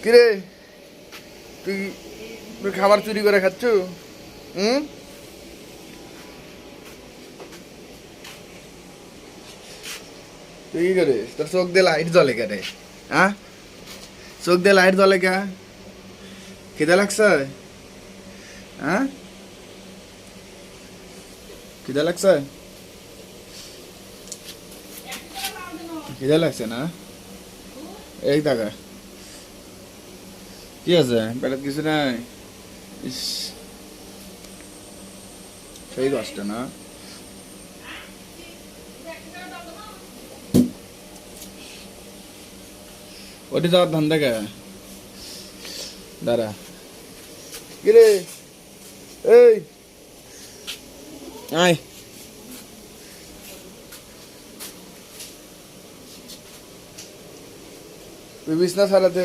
কিরে তুই তুই খাবার চুরি করে খাচ্ছ? হুম, তুই কি করে তোর চোখ দিয়ে লাইট জ্বলে কে রে? হ্যাঁ, চোখ দিয়ে লাইট জ্বলে কে? খিদে লাগছে? হ্যাঁ, খিদে লাগছে? খিদে লাগছে না? এই টাকা কি আছে পেটের কিছু নাই? ইস, সেই কষ্ট না। ওটি যাওয়ার ধান দেখে দাঁড়া। কিরে এই আয়, তুই বিছনা ছাড়াতে